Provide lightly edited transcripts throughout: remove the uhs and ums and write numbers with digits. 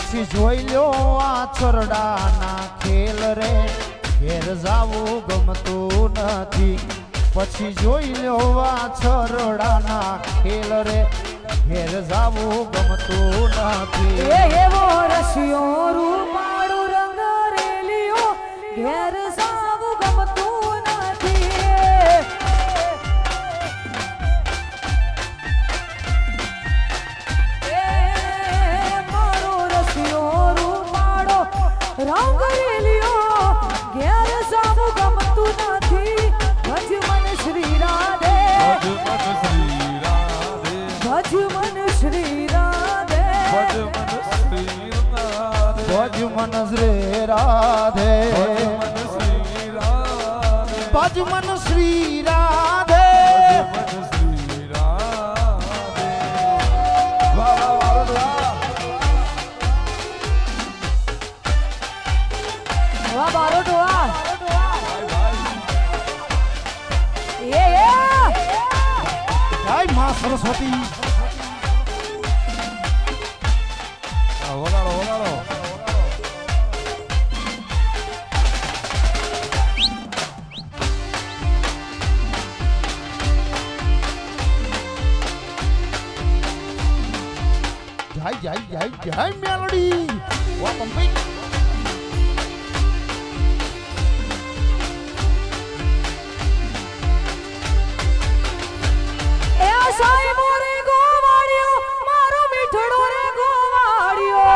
પછી જોઈ લ્યો આ છોરડાના ખેલ રે ઘેર જાવું ગમતું નથી પછી જોઈ લ્યો આ છોરડાના ખેલ રે ઘેર જાવું ગમતું નથી એવો રશિયો રૂપાળું રંગ રેલિયો ઘેર જાવું ગમતું નથી મારો રશિયો રૂપાળો રંગ રેલિયો ઘેર જાવું ગમતું નથી ભજ મન શ્રી રાધે ભજ મન શ્રી રાધે ભજ મન શ્રી રાધે ભજ મન શ્રી રાધે વાહ બારોટો વાહ એ જય માં સરસ્વતી વગાડો વગાડો જય જય જય જય મેલડી વાહ પંપી એ સાઈબો રે ગોવાળિયો મારો મીઠડો રે ગોવાળિયો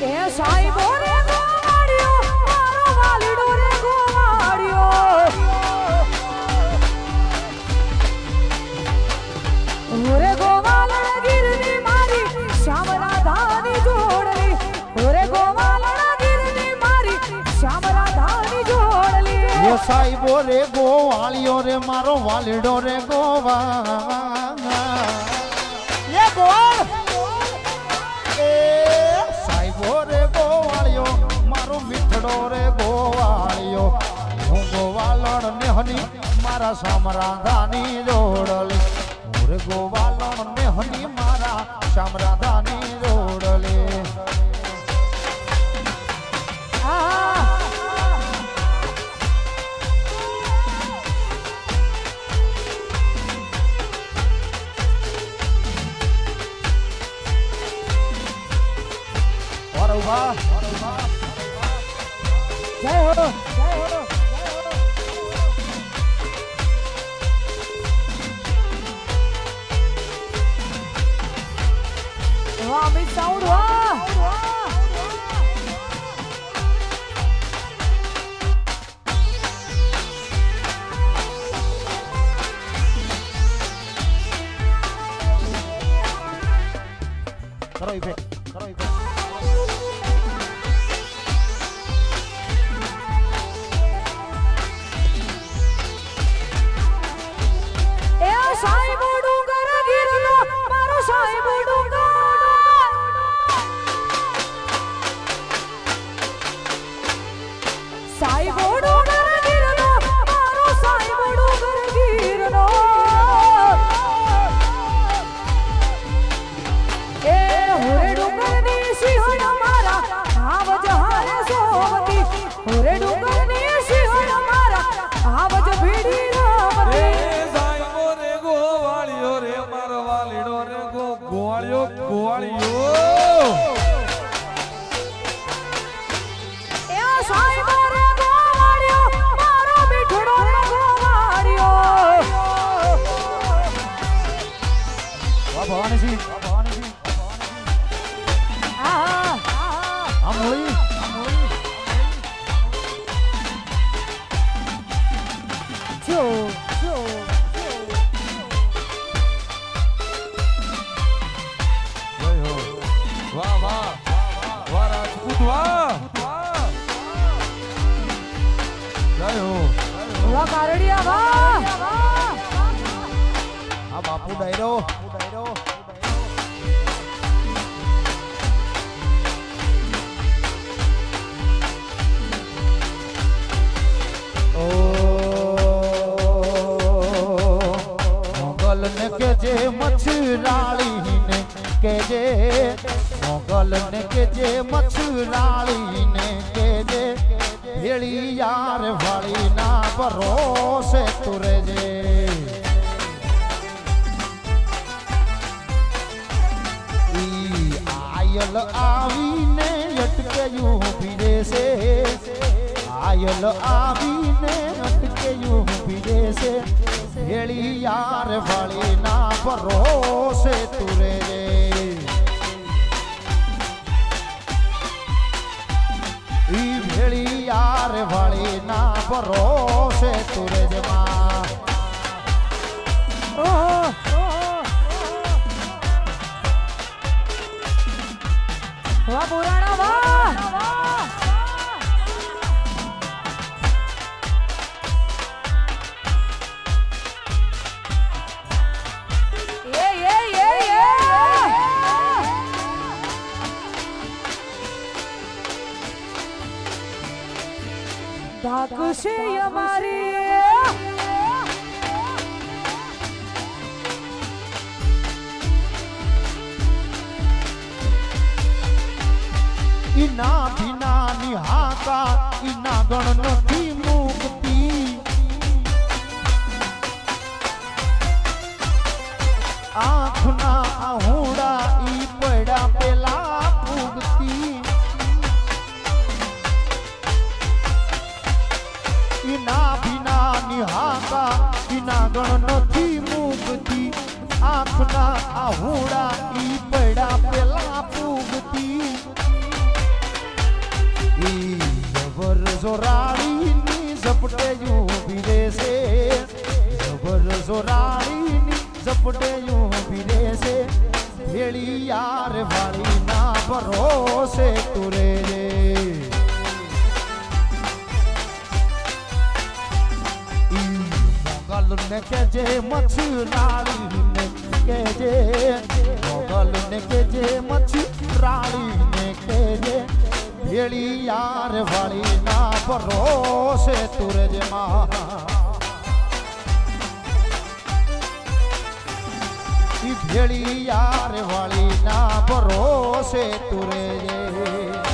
એ સાઈબો રે ગોવાળિયો મારો વાલીડો રે ગોવાળિયો ઓરે ગોવાલણ ગીરની મારી શ્યામ રાધાની જોડલી ઓરે ગોવાલણ ગીરની મારી શ્યામ રાધાની જોડલી ઓ સાઈબો રે ગોવાળિયો રે મારો વાલીડો રે ગોવા એ ગોળ એ સાઈબો રે ગોવાળિયો મારો મીઠડો રે ગોવાળિયો હું ગોવાલણ ને હની મારા સામરાધાની જોડલી રે ગોવાલણ ને હની મારા સામરાધાની જોડલી વાહ જય હો વાહ મિસ સાઉન્ડ વાહ કરો ઇફેક્ટ કરો ઇફેક્ટ એ સાઈબો ડુંગર ગીરનો મારો સાઈબો ડુંગર સાઈબો ડુંગર ગીરનો મારો સાઈબો ડુંગર ગીરનો એ હોરે ડુંગરની સિંહણ મારા આવજ હારે સોવતી હોરે ડુંગરની સિંહણ મારા આવજ ભીડી રામતી સાઈબો રે ગોવાળિયો રે મારો વાલીડો રે ગોવાળિયો ગોવાળિયો એ સાઈબો રે ગોવાળિયો મારો મીઠડો રે ગોવાળિયો વાહ ભવાનીજી આ આ મોળી જો જય હો વાહ વાહ વાહ રાજપૂત વાહ જય હો વાહ કારડિયા વાહ આ બાપુ ડાયરો ને કેજે મચ્છરાળીને કેજે મોગલને કેજે મચ્છરાળીને કેજે ભેળી યાર વાળી ના ભરોસે તું રેજે ઈ આયલ આવીને અટકેયું ભીડે છે આયલ આવીને અટકેયું ભીડે છે ભેળી યાર વાળી ના ભરોસે તું રેજે ઈ ભેળી યાર વાળી ના ભરોસે તું રેજે માં વાહ પુરાણા વાહ ધાકશે અમારી ઈના ભીના નિહાકા ઈના ગણ નથી મુક્તિ આંખના આહુડા ઈ પડ્યા પેલા પૂગતી ઈના ભીના નિહાકા ઈના ગણ નથી મુક્તિ આંખના આહુડા ઈ પડ્યા પેલા પૂગતી જબર જોરાણીની ઝપટે ઊભી રહેશે જબર જોરાણીની ઝપટે ઊભી રહેશે ભેળી યાર વાળી ના ભરોસે તું રેજે મોગલને કેજે મચ્છરાળીને કેજે મોગલને કેજે મચ્છરાળીને કેજે ભેળી યાર વાળી ના ભરોસે તું રેજે માં ઈ ભેળી યાર વાળી ના ભરોસે તું રેજે